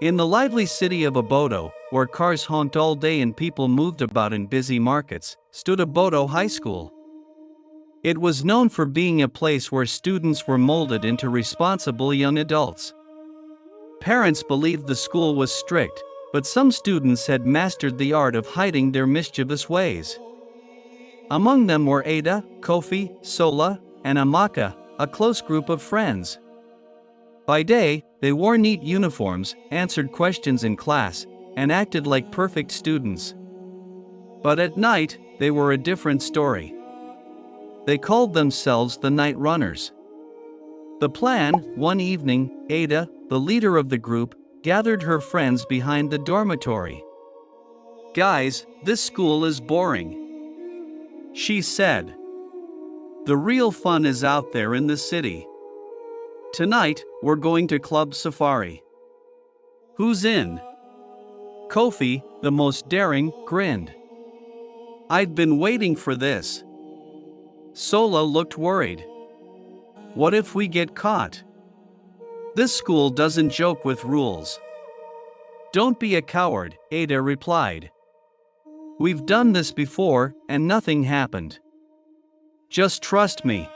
In the lively city of Obodo, where cars honked all day and people moved about in busy markets, stood Obodo High School. It was known for being a place where students were molded into responsible young adults. Parents believed the school was strict, but some students had mastered the art of hiding their mischievous ways. Among them were Ada, Kofi, Sola, and Amaka, a close group of friends. By day, they wore neat uniforms, answered questions in class, and acted like perfect students. But at night, they were a different story. They called themselves the Night Runners. The plan: one evening, Ada, the leader of the group, gathered her friends behind the dormitory. "Guys, this school is boring," she said. "The real fun is out there in the city. Tonight, we're going to Club Safari. Who's in?" Kofi, the most daring, grinned. "I'd been waiting for this." Sola looked worried. "What if we get caught? This school doesn't joke with rules." "Don't be a coward," Ada replied. "We've done this before, and nothing happened. Just trust me."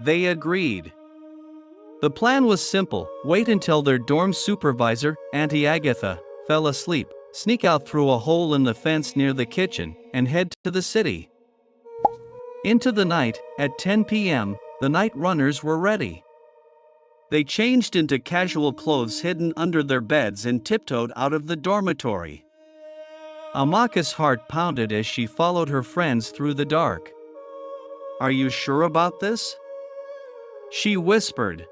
They agreed. The plan was simple: wait until their dorm supervisor, Auntie Agatha, fell asleep, sneak out through a hole in the fence near the kitchen, and head to the city. Into the night, at 10 p.m., the night runners were ready. They changed into casual clothes hidden under their beds and tiptoed out of the dormitory. Amaka's heart pounded as she followed her friends through the dark. "Are you sure about this?" she whispered.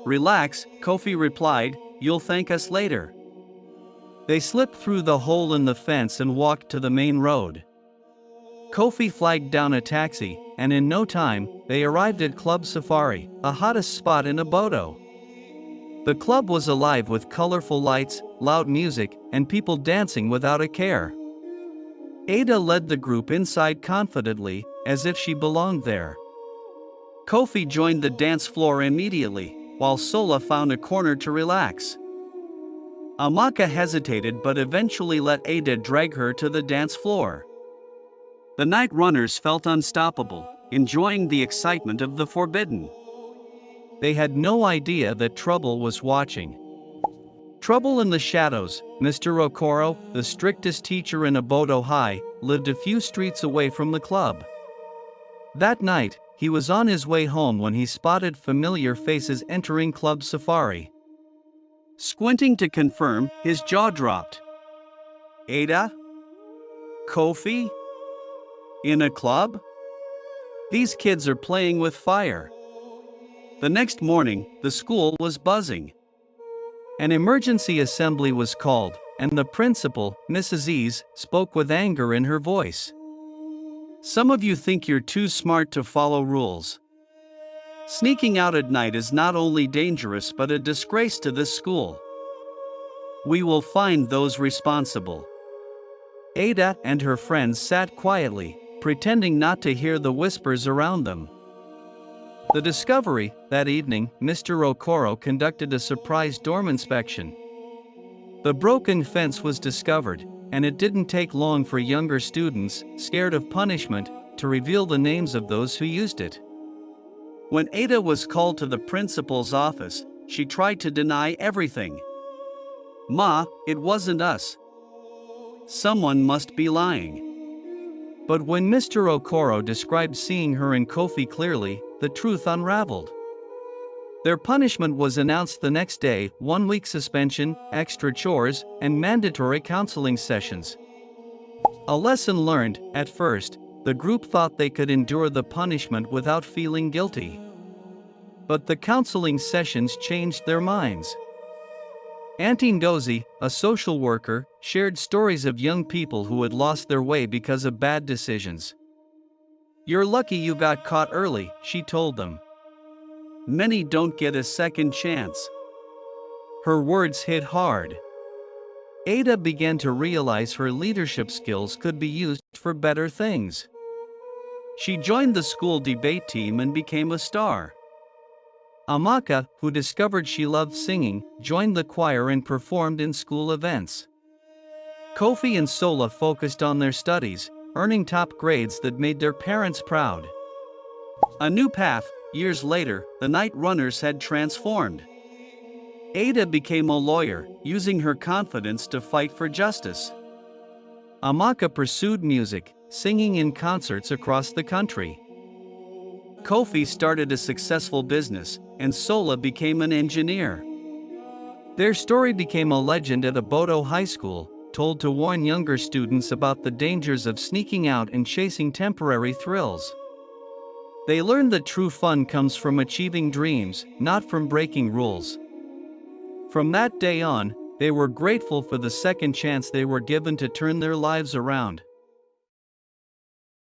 "Relax," Kofi replied, "you'll thank us later." They slipped through the hole in the fence and walked to the main road. Kofi flagged down a taxi, and in no time, they arrived at Club Safari, the hottest spot in Obodo. The club was alive with colorful lights, loud music, and people dancing without a care. Ada led the group inside confidently, as if she belonged there. Kofi joined the dance floor immediately, while Sola found a corner to relax. Amaka hesitated but eventually let Ada drag her to the dance floor. The night runners felt unstoppable, enjoying the excitement of the forbidden. They had no idea that trouble was watching. Trouble in the shadows. Mr. Okoro, the strictest teacher in Obodo High, lived a few streets away from the club. That night, he was on his way home when he spotted familiar faces entering Club Safari. Squinting to confirm, his jaw dropped. "Ada? Kofi? In a club? These kids are playing with fire." The next morning, the school was buzzing. An emergency assembly was called, and the principal, Mrs. Ease, spoke with anger in her voice. "Some of you think you're too smart to follow rules. Sneaking out at night is not only dangerous but a disgrace to this school. We will find those responsible." Ada and her friends sat quietly, pretending not to hear the whispers around them. The discovery: that evening, Mr. Okoro conducted a surprise dorm inspection. The broken fence was discovered, and it didn't take long for younger students, scared of punishment, to reveal the names of those who used it. When Ada was called to the principal's office, she tried to deny everything. "Ma, it wasn't us. Someone must be lying." But when Mr. Okoro described seeing her and Kofi clearly, the truth unraveled. Their punishment was announced the next day: 1 week suspension, extra chores, and mandatory counseling sessions. A lesson learned. At first, the group thought they could endure the punishment without feeling guilty. But the counseling sessions changed their minds. Anty Ndozi, a social worker, shared stories of young people who had lost their way because of bad decisions. "You're lucky you got caught early," she told them. "Many don't get a second chance." Her words hit hard. Ada began to realize her leadership skills could be used for better things. She joined the school debate team and became a star. Amaka, who discovered she loved singing, joined the choir and performed in school events. Kofi and Sola focused on their studies, earning top grades that made their parents proud. A new path. Years later, the Night Runners had transformed. Ada became a lawyer, using her confidence to fight for justice. Amaka pursued music, singing in concerts across the country. Kofi started a successful business, and Sola became an engineer. Their story became a legend at Obodo High School, told to warn younger students about the dangers of sneaking out and chasing temporary thrills. They learned that true fun comes from achieving dreams, not from breaking rules. From that day on, they were grateful for the second chance they were given to turn their lives around.